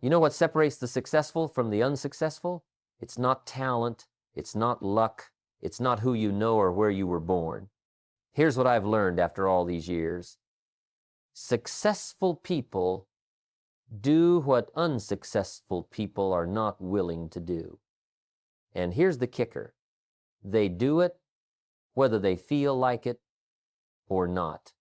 You know what separates the successful from the unsuccessful? It's not talent, it's not luck, it's not who you know or where you were born. Here's what I've learned after all these years. Successful people do what unsuccessful people are not willing to do. And here's the kicker. They do it whether they feel like it or not.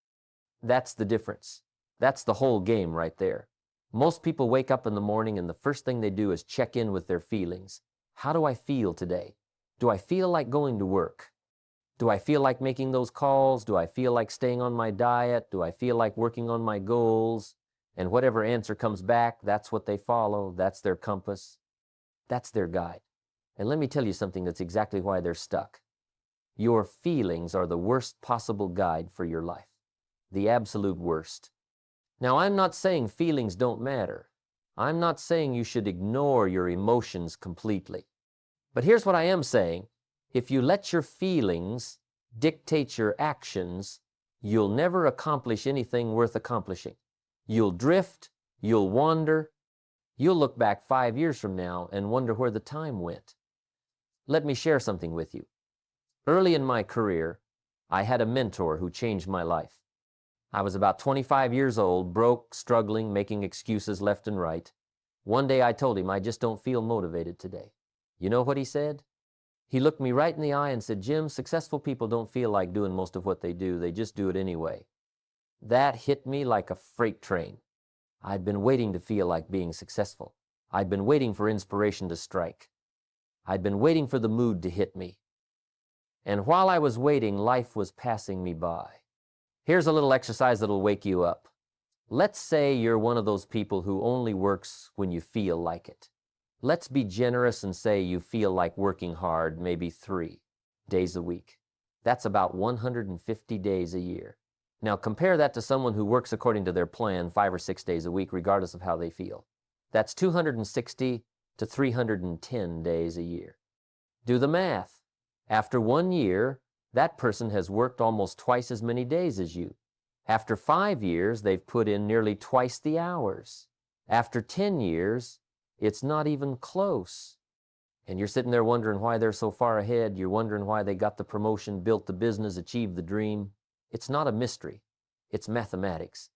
That's the difference. That's the whole game right there. Most people wake up in the morning and the first thing they do is check in with their feelings. How do I feel today? Do I feel like going to work? Do I feel like making those calls? Do I feel like staying on my diet? Do I feel like working on my goals? And whatever answer comes back, that's what they follow. That's their compass. That's their guide. And let me tell you something that's exactly why they're stuck. Your feelings are the worst possible guide for your life. The absolute worst. Now, I'm not saying feelings don't matter. I'm not saying you should ignore your emotions completely. But here's what I am saying. If you let your feelings dictate your actions, you'll never accomplish anything worth accomplishing. You'll drift, you'll wander, you'll look back 5 years from now and wonder where the time went. Let me share something with you. Early in my career, I had a mentor who changed my life. I was about 25 years old, broke, struggling, making excuses left and right. One day I told him, I just don't feel motivated today. You know what he said? He looked me right in the eye and said, Jim, successful people don't feel like doing most of what they do. They just do it anyway. That hit me like a freight train. I'd been waiting to feel like being successful. I'd been waiting for inspiration to strike. I'd been waiting for the mood to hit me. And while I was waiting, life was passing me by. Here's a little exercise that'll wake you up. Let's say you're one of those people who only works when you feel like it. Let's be generous and say you feel like working hard maybe 3 days a week. That's about 150 days a year. Now compare that to someone who works according to their plan 5 or 6 days a week, regardless of how they feel. That's 260 to 310 days a year. Do the math. After 1 year, that person has worked almost twice as many days as you. After 5 years, they've put in nearly twice the hours. After 10 years, it's not even close. And you're sitting there wondering why they're so far ahead. You're wondering why they got the promotion, built the business, achieved the dream. It's not a mystery. It's mathematics.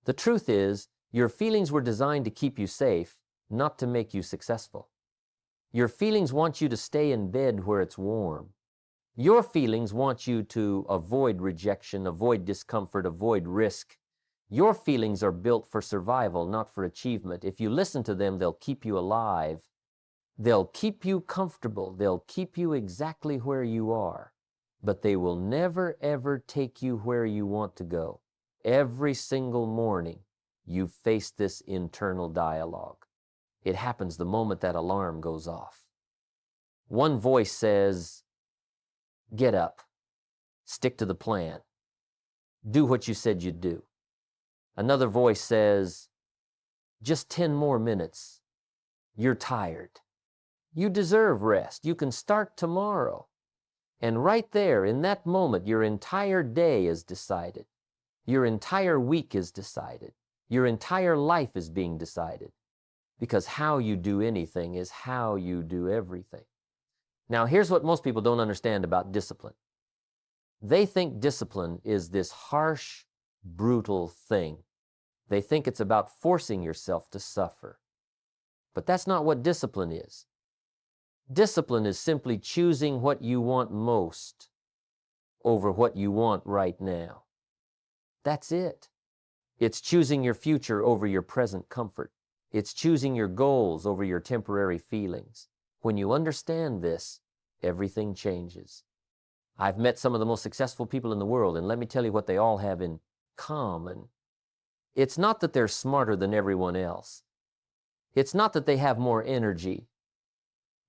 The truth is, your feelings were designed to keep you safe, not to make you successful. Your feelings want you to stay in bed where it's warm. Your feelings want you to avoid rejection, avoid discomfort, avoid risk. Your feelings are built for survival, not for achievement. If you listen to them, they'll keep you alive. They'll keep you comfortable. They'll keep you exactly where you are. But they will never, ever take you where you want to go. Every single morning, you face this internal dialogue. It happens the moment that alarm goes off. One voice says, get up, stick to the plan, do what you said you'd do. Another voice says, just 10 more minutes, you're tired. You deserve rest, you can start tomorrow. And right there, in that moment, your entire day is decided. Your entire week is decided. Your entire life is being decided. Because how you do anything is how you do everything. Now, here's what most people don't understand about discipline. They think discipline is this harsh, brutal thing. They think it's about forcing yourself to suffer. But that's not what discipline is. Discipline is simply choosing what you want most over what you want right now. That's it. It's choosing your future over your present comfort. It's choosing your goals over your temporary feelings. When you understand this, everything changes. I've met some of the most successful people in the world, and let me tell you what they all have in common. It's not that they're smarter than everyone else. It's not that they have more energy.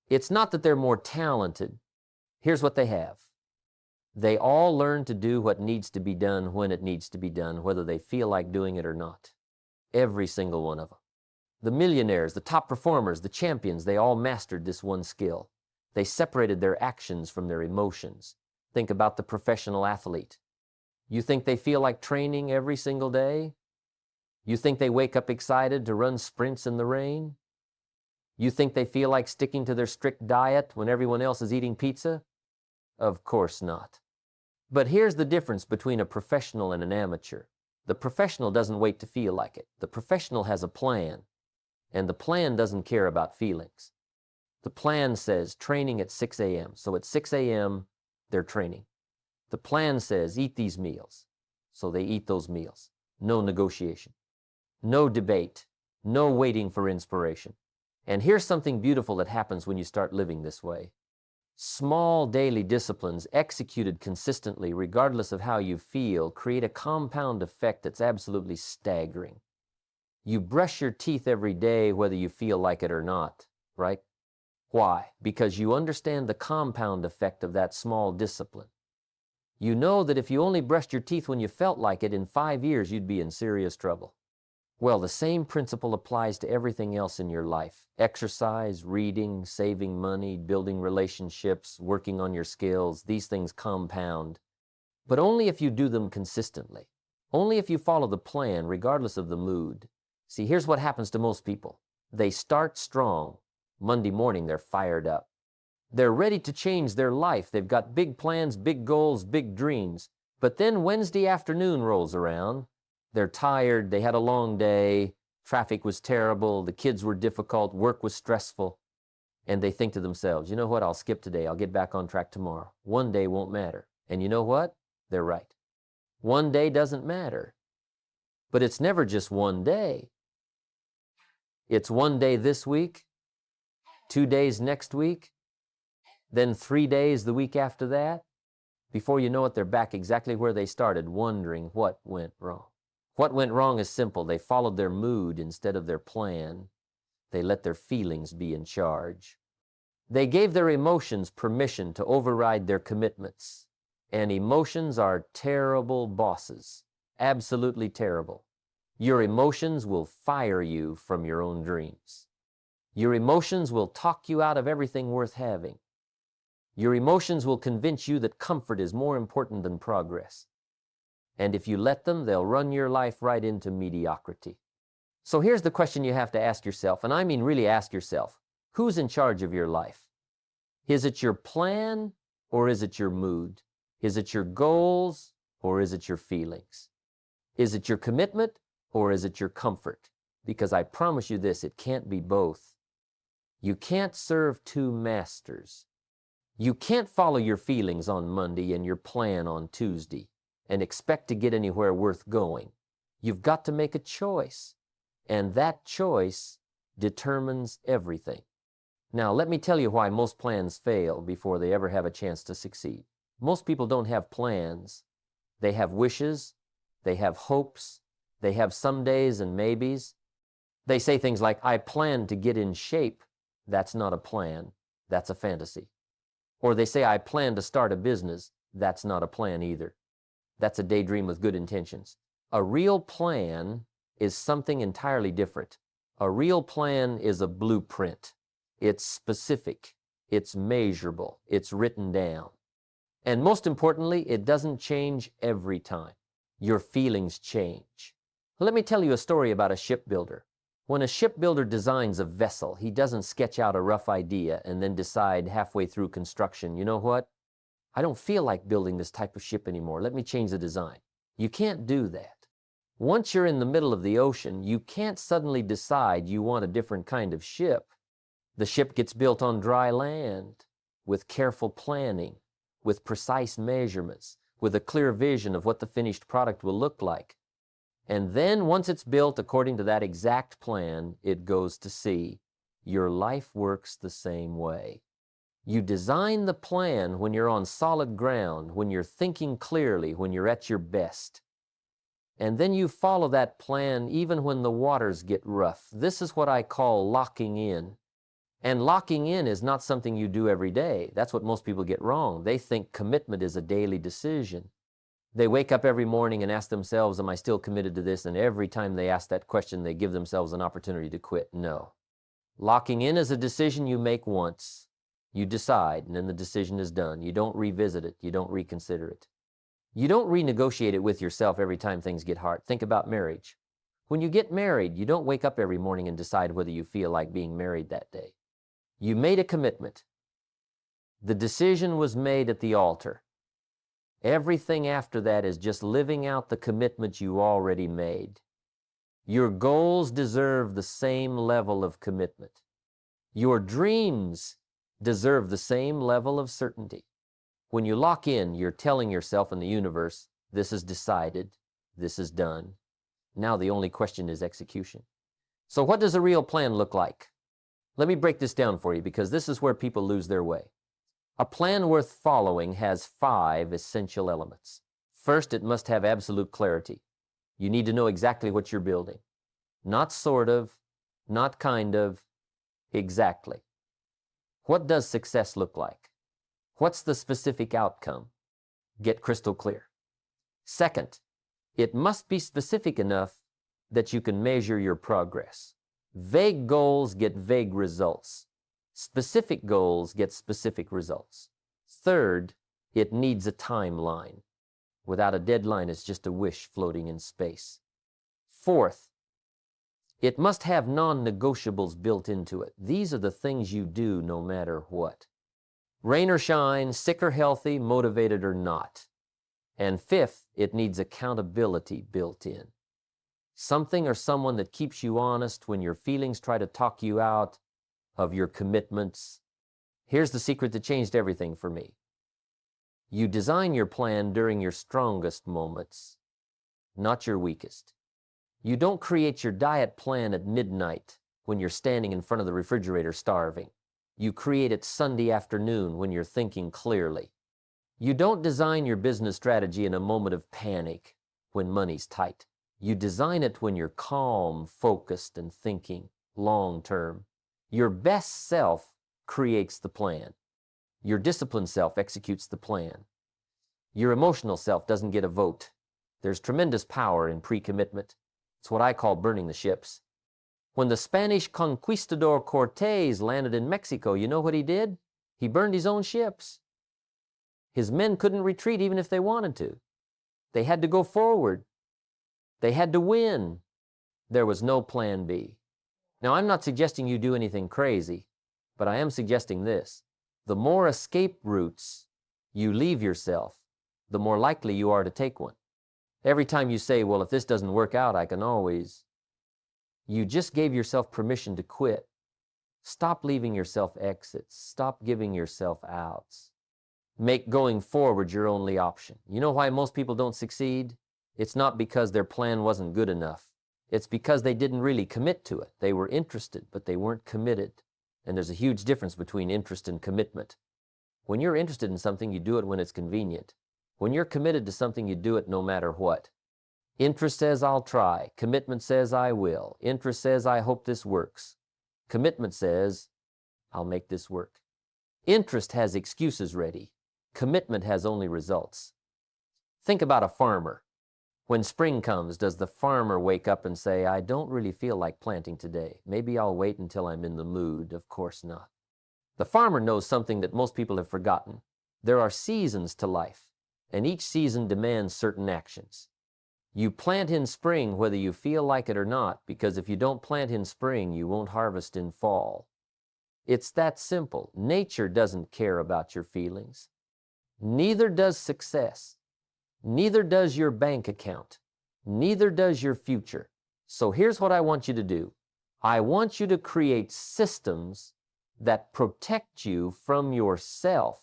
It's not that they're more talented. Here's what they have. They all learn to do what needs to be done when it needs to be done, whether they feel like doing it or not. Every single one of them. The millionaires, the top performers, the champions, they all mastered this one skill. They separated their actions from their emotions. Think about the professional athlete. You think they feel like training every single day? You think they wake up excited to run sprints in the rain? You think they feel like sticking to their strict diet when everyone else is eating pizza? Of course not. But here's the difference between a professional and an amateur. The professional doesn't wait to feel like it. The professional has a plan, and the plan doesn't care about feelings. The plan says training at 6 a.m. So at 6 a.m., they're training. The plan says eat these meals. So they eat those meals. No negotiation. No debate. No waiting for inspiration. And here's something beautiful that happens when you start living this way. Small daily disciplines executed consistently, regardless of how you feel, create a compound effect that's absolutely staggering. You brush your teeth every day whether you feel like it or not, right? Why? Because you understand the compound effect of that small discipline. You know that if you only brushed your teeth when you felt like it, in 5 years you'd be in serious trouble. Well, the same principle applies to everything else in your life. Exercise, reading, saving money, building relationships, working on your skills. These things compound. But only if you do them consistently. Only if you follow the plan, regardless of the mood. See, here's what happens to most people. They start strong. Monday morning, they're fired up. They're ready to change their life. They've got big plans, big goals, big dreams. But then Wednesday afternoon rolls around. They're tired, they had a long day, traffic was terrible, the kids were difficult, work was stressful, and they think to themselves, you know what, I'll skip today, I'll get back on track tomorrow. One day won't matter. And you know what? They're right. One day doesn't matter. But it's never just one day. It's one day this week, 2 days next week, then 3 days the week after that. Before you know it, they're back exactly where they started, wondering what went wrong. What went wrong is simple. They followed their mood instead of their plan. They let their feelings be in charge. They gave their emotions permission to override their commitments. And emotions are terrible bosses. Absolutely terrible. Your emotions will fire you from your own dreams. Your emotions will talk you out of everything worth having. Your emotions will convince you that comfort is more important than progress. And if you let them, they'll run your life right into mediocrity. So here's the question you have to ask yourself, and I mean really ask yourself, who's in charge of your life? Is it your plan or is it your mood? Is it your goals or is it your feelings? Is it your commitment or is it your comfort? Because I promise you this, it can't be both. You can't serve two masters. You can't follow your feelings on Monday and your plan on Tuesday and expect to get anywhere worth going. You've got to make a choice, and that choice determines everything. Now, let me tell you why most plans fail before they ever have a chance to succeed. Most people don't have plans. They have wishes, they have hopes, they have some days and maybes. They say things like, I plan to get in shape. That's not a plan, that's a fantasy. Or they say, I plan to start a business. That's not a plan either. That's a daydream with good intentions. A real plan is something entirely different. A real plan is a blueprint. It's specific. It's measurable. It's written down. And most importantly, it doesn't change every time. Your feelings change. Let me tell you a story about a shipbuilder. When a shipbuilder designs a vessel, he doesn't sketch out a rough idea and then decide halfway through construction, you know what? I don't feel like building this type of ship anymore. Let me change the design. You can't do that. Once you're in the middle of the ocean, you can't suddenly decide you want a different kind of ship. The ship gets built on dry land, with careful planning, with precise measurements, with a clear vision of what the finished product will look like. And then once it's built according to that exact plan, it goes to sea. Your life works the same way. You design the plan when you're on solid ground, when you're thinking clearly, when you're at your best. And then you follow that plan even when the waters get rough. This is what I call locking in. And locking in is not something you do every day. That's what most people get wrong. They think commitment is a daily decision. They wake up every morning and ask themselves, am I still committed to this? And every time they ask that question, they give themselves an opportunity to quit. No. Locking in is a decision you make once. You decide, and then the decision is done. You don't revisit it. You don't reconsider it. You don't renegotiate it with yourself every time things get hard. Think about marriage. When you get married, you don't wake up every morning and decide whether you feel like being married that day. You made a commitment. The decision was made at the altar. Everything after that is just living out the commitment you already made. Your goals deserve the same level of commitment. Your dreams deserve the same level of certainty. When you lock in, you're telling yourself and the universe, this is decided, this is done. Now the only question is execution. So what does a real plan look like? Let me break this down for you because this is where people lose their way. A plan worth following has 5 essential elements. First, it must have absolute clarity. You need to know exactly what you're building. Not sort of, not kind of, exactly. What does success look like? What's the specific outcome? Get crystal clear. Second, it must be specific enough that you can measure your progress. Vague goals get vague results. Specific goals get specific results. Third, it needs a timeline. Without a deadline, it's just a wish floating in space. Fourth, it must have non-negotiables built into it. These are the things you do no matter what. Rain or shine, sick or healthy, motivated or not. And fifth, it needs accountability built in. Something or someone that keeps you honest when your feelings try to talk you out of your commitments. Here's the secret that changed everything for me. You design your plan during your strongest moments, not your weakest. You don't create your diet plan at midnight when you're standing in front of the refrigerator starving. You create it Sunday afternoon when you're thinking clearly. You don't design your business strategy in a moment of panic when money's tight. You design it when you're calm, focused, and thinking long term. Your best self creates the plan. Your disciplined self executes the plan. Your emotional self doesn't get a vote. There's tremendous power in pre-commitment. It's what I call burning the ships. When the Spanish conquistador Cortés landed in Mexico, you know what he did? He burned his own ships. His men couldn't retreat even if they wanted to. They had to go forward. They had to win. There was no plan B. Now, I'm not suggesting you do anything crazy, but I am suggesting this. The more escape routes you leave yourself, the more likely you are to take one. Every time you say, well, if this doesn't work out, I can always. You just gave yourself permission to quit. Stop leaving yourself exits. Stop giving yourself outs. Make going forward your only option. You know why most people don't succeed? It's not because their plan wasn't good enough. It's because they didn't really commit to it. They were interested, but they weren't committed. And there's a huge difference between interest and commitment. When you're interested in something, you do it when it's convenient. When you're committed to something, you do it no matter what. Interest says, I'll try. Commitment says, I will. Interest says, I hope this works. Commitment says, I'll make this work. Interest has excuses ready. Commitment has only results. Think about a farmer. When spring comes, does the farmer wake up and say, I don't really feel like planting today. Maybe I'll wait until I'm in the mood? Of course not. The farmer knows something that most people have forgotten. There are seasons to life, and each season demands certain actions. You plant in spring whether you feel like it or not, because if you don't plant in spring, you won't harvest in fall. It's that simple. Nature doesn't care about your feelings. Neither does success. Neither does your bank account. Neither does your future. So here's what I want you to do. I want you to create systems that protect you from yourself,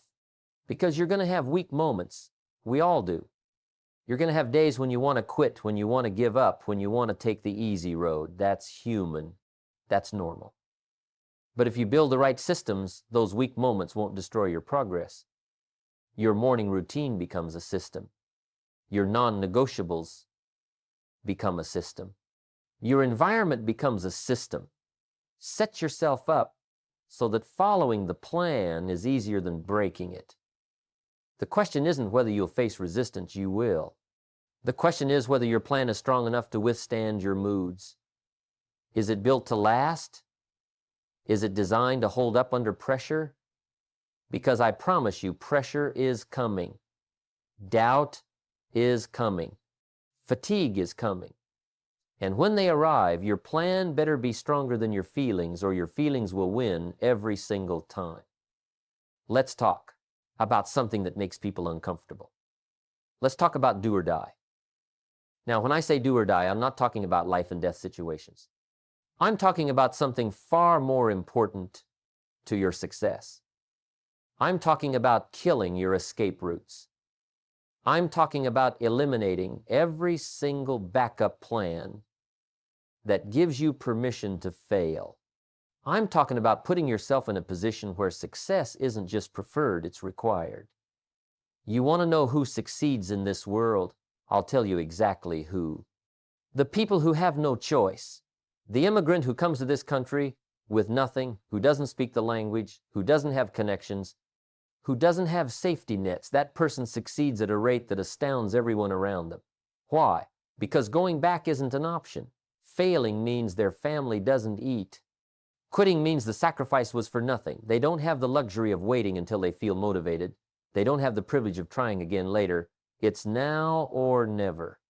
because you're going to have weak moments. We all do. You're going to have days when you want to quit, when you want to give up, when you want to take the easy road. That's human. That's normal. But if you build the right systems, those weak moments won't destroy your progress. Your morning routine becomes a system. Your non-negotiables become a system. Your environment becomes a system. Set yourself up so that following the plan is easier than breaking it. The question isn't whether you'll face resistance. You will. The question is whether your plan is strong enough to withstand your moods. Is it built to last? Is it designed to hold up under pressure? Because I promise you, pressure is coming. Doubt is coming. Fatigue is coming. And when they arrive, your plan better be stronger than your feelings, or your feelings will win every single time. Let's talk about something that makes people uncomfortable. Let's talk about do or die. Now, when I say do or die, I'm not talking about life and death situations. I'm talking about something far more important to your success. I'm talking about killing your escape routes. I'm talking about eliminating every single backup plan that gives you permission to fail. I'm talking about putting yourself in a position where success isn't just preferred, it's required. You want to know who succeeds in this world? I'll tell you exactly who. The people who have no choice. The immigrant who comes to this country with nothing, who doesn't speak the language, who doesn't have connections, who doesn't have safety nets, that person succeeds at a rate that astounds everyone around them. Why? Because going back isn't an option. Failing means their family doesn't eat. Quitting means the sacrifice was for nothing. They don't have the luxury of waiting until they feel motivated. They don't have the privilege of trying again later. It's now or never.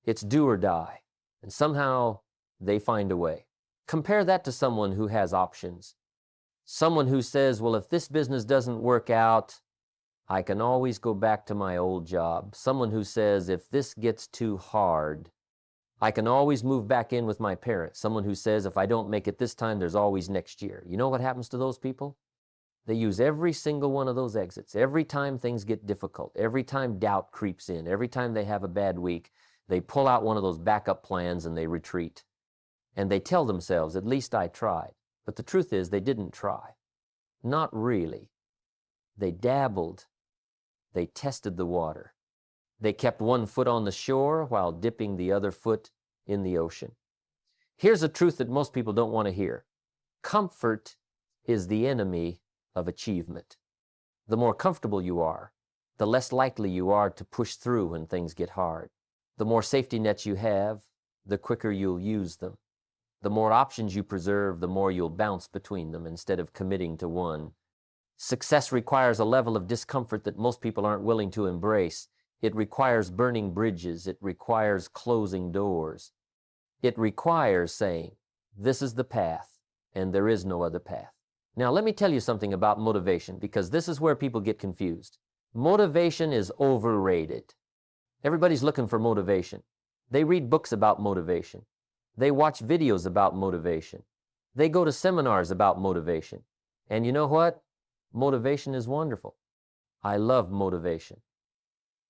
It's do or die. And somehow they find a way. Compare that to someone who has options. Someone who says, well, if this business doesn't work out, I can always go back to my old job. Someone who says, if this gets too hard, I can always move back in with my parents. Someone who says, if I don't make it this time, there's always next year. You know what happens to those people? They use every single one of those exits. Every time things get difficult, every time doubt creeps in, every time they have a bad week, they pull out one of those backup plans and they retreat. And they tell themselves, at least I tried. But the truth is, they didn't try. Not really. They dabbled. They tested the water. They kept one foot on the shore while dipping the other foot in the ocean. Here's a truth that most people don't want to hear. Comfort is the enemy of achievement. The more comfortable you are, the less likely you are to push through when things get hard. The more safety nets you have, the quicker you'll use them. The more options you preserve, the more you'll bounce between them instead of committing to one. Success requires a level of discomfort that most people aren't willing to embrace. It requires burning bridges. It requires closing doors. It requires saying, this is the path, and there is no other path. Now, let me tell you something about motivation, because this is where people get confused. Motivation is overrated. Everybody's looking for motivation. They read books about motivation. They watch videos about motivation. They go to seminars about motivation. And you know what? Motivation is wonderful. I love motivation.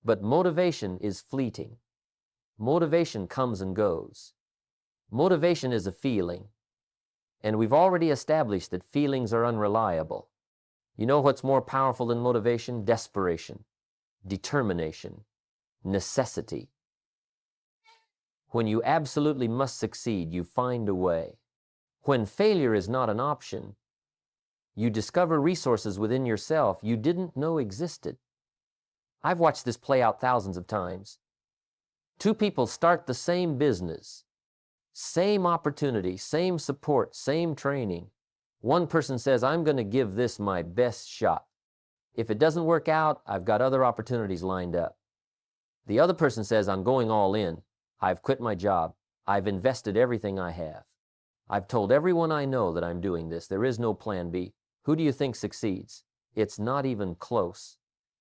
But motivation is fleeting. Motivation comes and goes. Motivation is a feeling. And we've already established that feelings are unreliable. You know what's more powerful than motivation? Desperation, determination, necessity. When you absolutely must succeed, you find a way. When failure is not an option, you discover resources within yourself you didn't know existed. I've watched this play out thousands of times. Two people start the same business, same opportunity, same support, same training. One person says, I'm going to give this my best shot. If it doesn't work out, I've got other opportunities lined up. The other person says, I'm going all in. I've quit my job. I've invested everything I have. I've told everyone I know that I'm doing this. There is no plan B. Who do you think succeeds? It's not even close.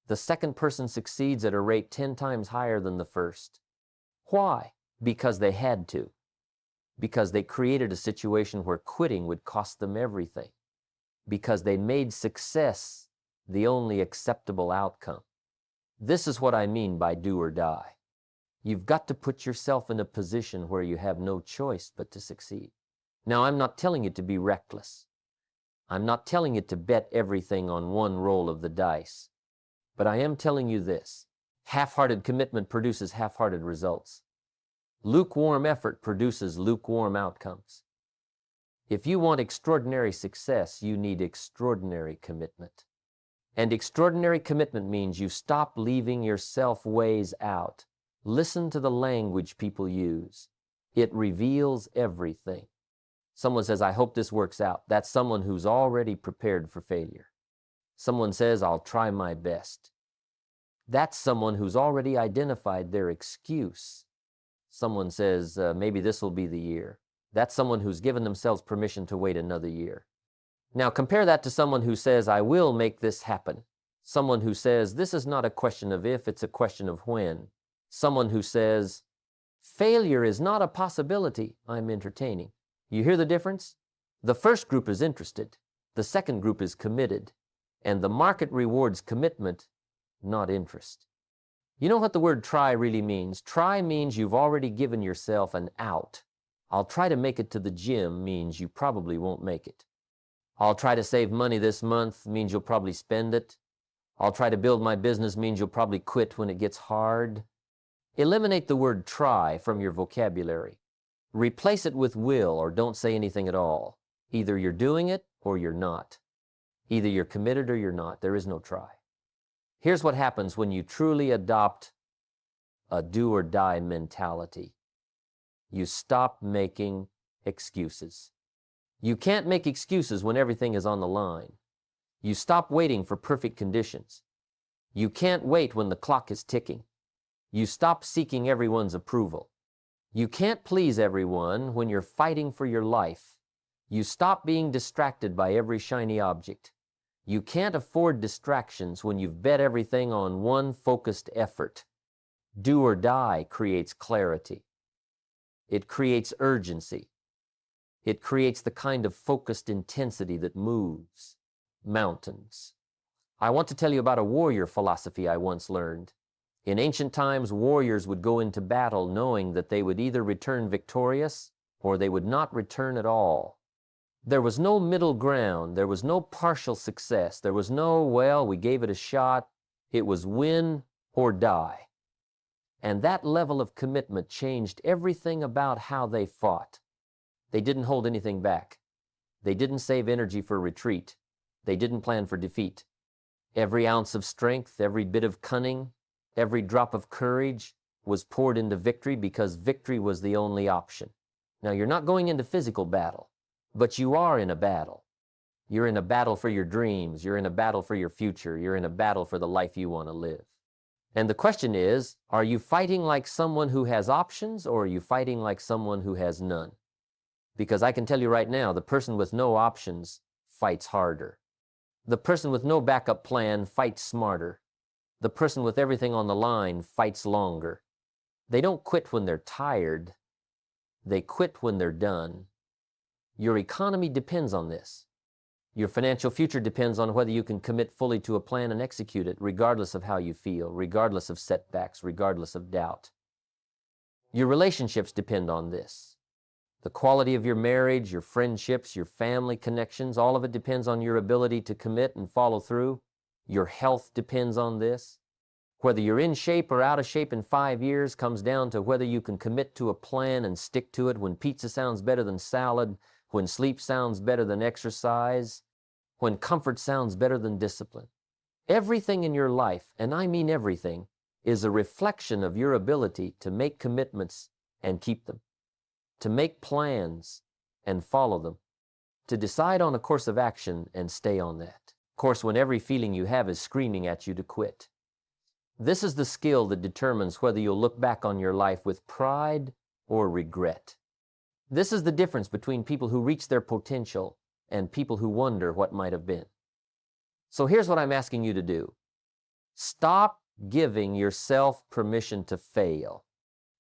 The second person succeeds at a rate 10 times higher than the first. Why? Because they had to. Because they created a situation where quitting would cost them everything. Because they made success the only acceptable outcome. This is what I mean by do or die. You've got to put yourself in a position where you have no choice but to succeed. Now, I'm not telling you to be reckless. I'm not telling you to bet everything on one roll of the dice. But I am telling you this. Half-hearted commitment produces half-hearted results. Lukewarm effort produces lukewarm outcomes. If you want extraordinary success, you need extraordinary commitment. And extraordinary commitment means you stop leaving yourself ways out. Listen to the language people use. It reveals everything. Someone says, I hope this works out. That's someone who's already prepared for failure. Someone says, I'll try my best. That's someone who's already identified their excuse. Someone says, maybe this will be the year. That's someone who's given themselves permission to wait another year. Now compare that to someone who says, I will make this happen. Someone who says, this is not a question of if, it's a question of when. Someone who says, failure is not a possibility I'm entertaining. You hear the difference? The first group is interested. The second group is committed. And the market rewards commitment, not interest. You know what the word try really means? Try means you've already given yourself an out. I'll try to make it to the gym means you probably won't make it. I'll try to save money this month means you'll probably spend it. I'll try to build my business means you'll probably quit when it gets hard. Eliminate the word try from your vocabulary. Replace it with will, or don't say anything at all. Either you're doing it or you're not. Either you're committed or you're not. There is no try. Here's what happens when you truly adopt a do or die mentality. You stop making excuses. You can't make excuses when everything is on the line. You stop waiting for perfect conditions. You can't wait when the clock is ticking. You stop seeking everyone's approval. You can't please everyone when you're fighting for your life. You stop being distracted by every shiny object. You can't afford distractions when you've bet everything on one focused effort. Do or die creates clarity. It creates urgency. It creates the kind of focused intensity that moves mountains. I want to tell you about a warrior philosophy I once learned. In ancient times, warriors would go into battle knowing that they would either return victorious or they would not return at all. There was no middle ground. There was no partial success. There was no, well, we gave it a shot. It was win or die. And that level of commitment changed everything about how they fought. They didn't hold anything back. They didn't save energy for retreat. They didn't plan for defeat. Every ounce of strength, every bit of cunning, every drop of courage was poured into victory because victory was the only option. Now, you're not going into physical battle, but you are in a battle. You're in a battle for your dreams. You're in a battle for your future. You're in a battle for the life you want to live. And the question is, are you fighting like someone who has options, or are you fighting like someone who has none? Because I can tell you right now, the person with no options fights harder. The person with no backup plan fights smarter. The person with everything on the line fights longer. They don't quit when they're tired. They quit when they're done. Your economy depends on this. Your financial future depends on whether you can commit fully to a plan and execute it, regardless of how you feel, regardless of setbacks, regardless of doubt. Your relationships depend on this. The quality of your marriage, your friendships, your family connections, all of it depends on your ability to commit and follow through. Your health depends on this. Whether you're in shape or out of shape in 5 years comes down to whether you can commit to a plan and stick to it when pizza sounds better than salad, when sleep sounds better than exercise, when comfort sounds better than discipline. Everything in your life, and I mean everything, is a reflection of your ability to make commitments and keep them, to make plans and follow them, to decide on a course of action and stay on that course when every feeling you have is screaming at you to quit. This is the skill that determines whether you'll look back on your life with pride or regret. This is the difference between people who reach their potential and people who wonder what might have been. So here's what I'm asking you to do. Stop giving yourself permission to fail.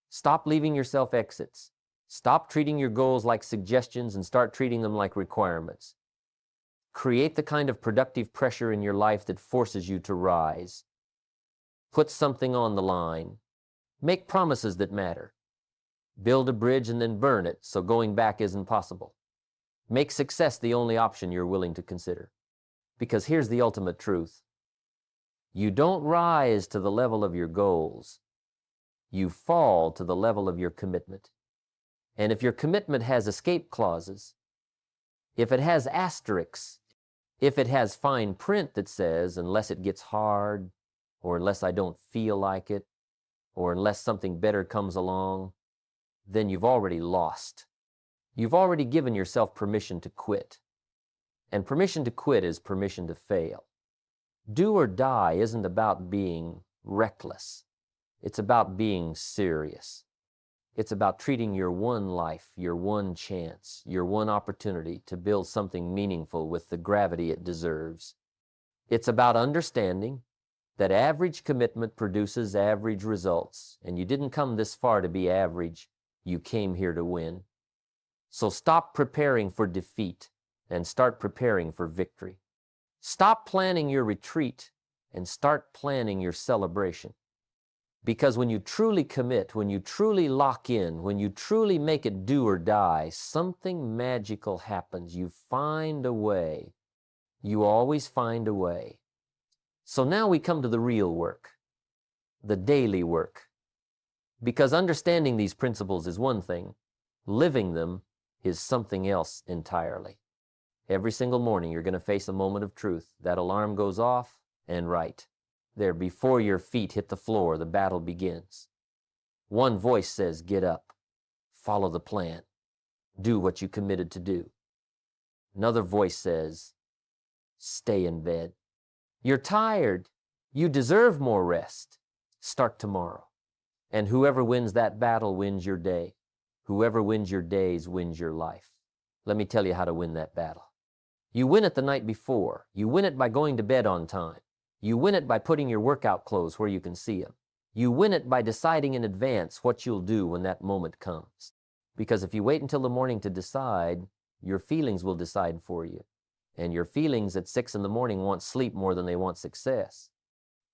Stop leaving yourself exits. Stop treating your goals like suggestions and start treating them like requirements. Create the kind of productive pressure in your life that forces you to rise. Put something on the line. Make promises that matter. Build a bridge and then burn it so going back isn't possible. Make success the only option you're willing to consider. Because here's the ultimate truth. You don't rise to the level of your goals. You fall to the level of your commitment. And if your commitment has escape clauses, if it has asterisks, if it has fine print that says, unless it gets hard, or unless I don't feel like it, or unless something better comes along, then you've already lost. You've already given yourself permission to quit. And permission to quit is permission to fail. Do or die isn't about being reckless. It's about being serious. It's about treating your one life, your one chance, your one opportunity to build something meaningful with the gravity it deserves. It's about understanding that average commitment produces average results, and you didn't come this far to be average, you came here to win. So stop preparing for defeat and start preparing for victory. Stop planning your retreat and start planning your celebration. Because when you truly commit, when you truly lock in, when you truly make it do or die, something magical happens. You find a way. You always find a way. So now we come to the real work, the daily work. Because understanding these principles is one thing, living them is something else entirely. Every single morning you're going to face a moment of truth. That alarm goes off, and right there, before your feet hit the floor, the battle begins. One voice says, get up, follow the plan, do what you committed to do. Another voice says, stay in bed. You're tired. You deserve more rest. Start tomorrow. And whoever wins that battle wins your day. Whoever wins your days wins your life. Let me tell you how to win that battle. You win it the night before. You win it by going to bed on time. You win it by putting your workout clothes where you can see them. You win it by deciding in advance what you'll do when that moment comes. Because if you wait until the morning to decide, your feelings will decide for you. And your feelings at 6 in the morning want sleep more than they want success.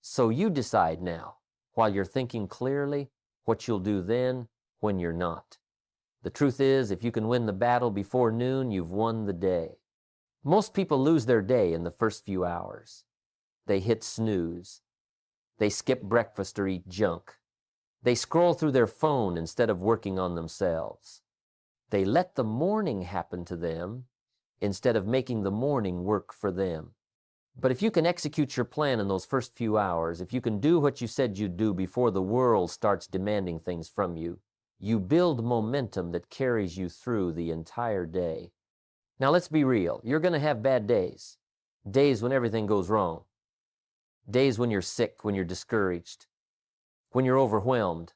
So you decide now, while you're thinking clearly, what you'll do then when you're not. The truth is, if you can win the battle before noon, you've won the day. Most people lose their day in the first few hours. They hit snooze. They skip breakfast or eat junk. They scroll through their phone instead of working on themselves. They let the morning happen to them instead of making the morning work for them. But if you can execute your plan in those first few hours, if you can do what you said you'd do before the world starts demanding things from you, you build momentum that carries you through the entire day. Now let's be real. You're going to have bad days. Days when everything goes wrong. Days when you're sick, when you're discouraged, when you're overwhelmed.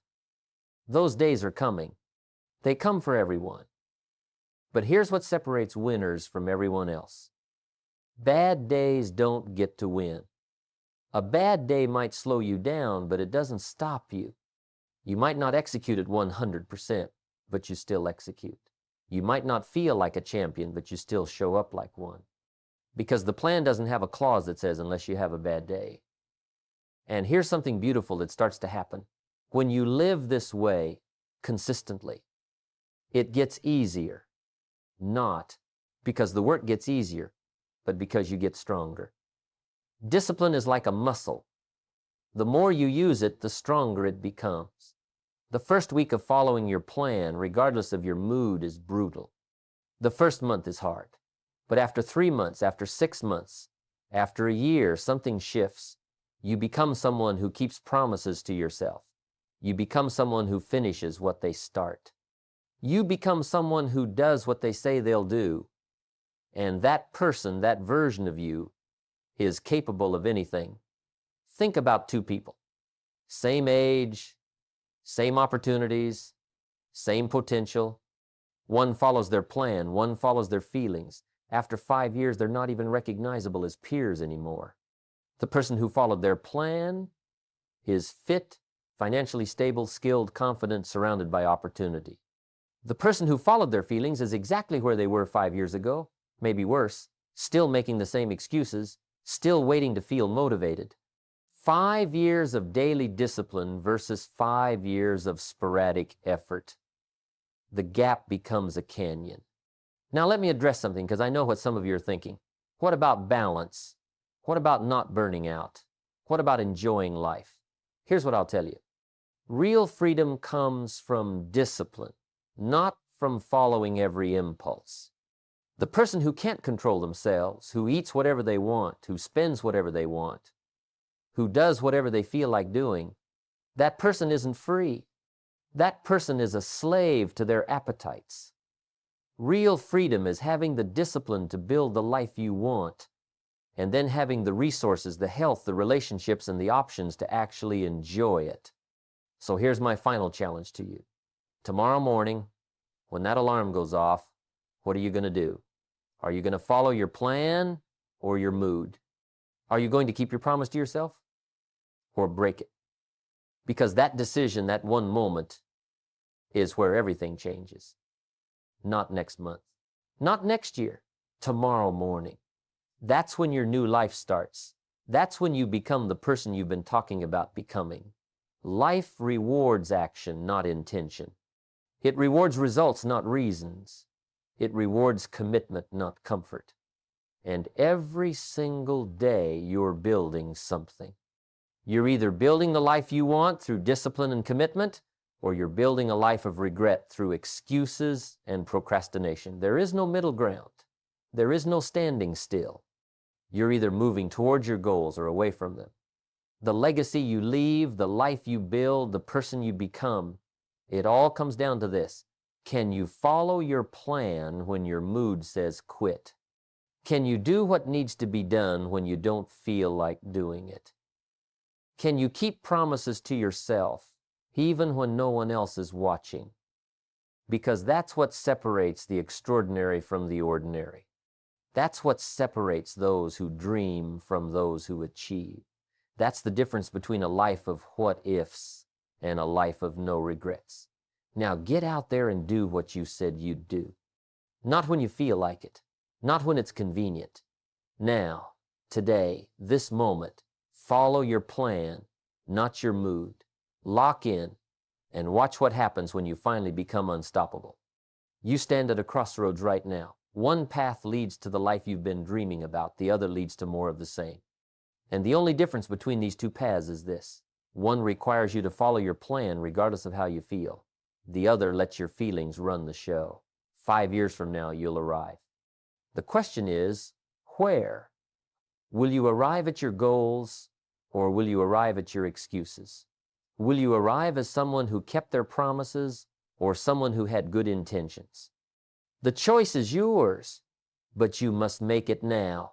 Those days are coming. They come for everyone. But here's what separates winners from everyone else. Bad days don't get to win. A bad day might slow you down, but it doesn't stop you. You might not execute at 100%, but you still execute. You might not feel like a champion, but you still show up like one. Because the plan doesn't have a clause that says unless you have a bad day. And here's something beautiful that starts to happen. When you live this way consistently, it gets easier. Not because the work gets easier, but because you get stronger. Discipline is like a muscle. The more you use it, the stronger it becomes. The first week of following your plan, regardless of your mood, is brutal. The first month is hard. But after 3 months, after 6 months, after a year, something shifts. You become someone who keeps promises to yourself. You become someone who finishes what they start. You become someone who does what they say they'll do. And that person, that version of you, is capable of anything. Think about two people. Same age, same opportunities, same potential. One follows their plan, one follows their feelings. After 5 years, they're not even recognizable as peers anymore. The person who followed their plan is fit, financially stable, skilled, confident, surrounded by opportunity. The person who followed their feelings is exactly where they were 5 years ago, maybe worse, still making the same excuses, still waiting to feel motivated. 5 years of daily discipline versus 5 years of sporadic effort. The gap becomes a canyon. Now let me address something because I know what some of you are thinking. What about balance? What about not burning out? What about enjoying life? Here's what I'll tell you. Real freedom comes from discipline, not from following every impulse. The person who can't control themselves, who eats whatever they want, who spends whatever they want, who does whatever they feel like doing, that person isn't free. That person is a slave to their appetites. Real freedom is having the discipline to build the life you want, and then having the resources, the health, the relationships, and the options to actually enjoy it. So here's my final challenge to you. Tomorrow morning, when that alarm goes off, what are you going to do? Are you going to follow your plan or your mood? Are you going to keep your promise to yourself or break it? Because that decision, that one moment, is where everything changes. Not next month, not next year, tomorrow morning. That's when your new life starts. That's when you become the person you've been talking about becoming. Life rewards action, not intention. It rewards results, not reasons. It rewards commitment, not comfort. And every single day you're building something. You're either building the life you want through discipline and commitment, or you're building a life of regret through excuses and procrastination. There is no middle ground. There is no standing still. You're either moving towards your goals or away from them. The legacy you leave, the life you build, the person you become, it all comes down to this. Can you follow your plan when your mood says quit? Can you do what needs to be done when you don't feel like doing it? Can you keep promises to yourself even when no one else is watching? Because that's what separates the extraordinary from the ordinary. That's what separates those who dream from those who achieve. That's the difference between a life of what-ifs and a life of no regrets. Now get out there and do what you said you'd do. Not when you feel like it. Not when it's convenient. Now, today, this moment, follow your plan, not your mood. Lock in and watch what happens when you finally become unstoppable. You stand at a crossroads right now. One path leads to the life you've been dreaming about. The other leads to more of the same. And the only difference between these two paths is this. One requires you to follow your plan regardless of how you feel. The other lets your feelings run the show. 5 years from now, you'll arrive. The question is, where? Will you arrive at your goals or will you arrive at your excuses? Will you arrive as someone who kept their promises or someone who had good intentions? The choice is yours, but you must make it now.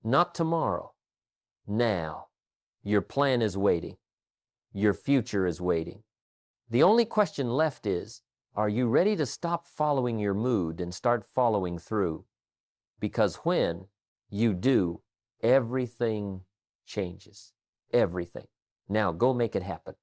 Not tomorrow. Now. Your plan is waiting. Your future is waiting. The only question left is, are you ready to stop following your mood and start following through? Because when you do, everything changes. Everything. Now go make it happen.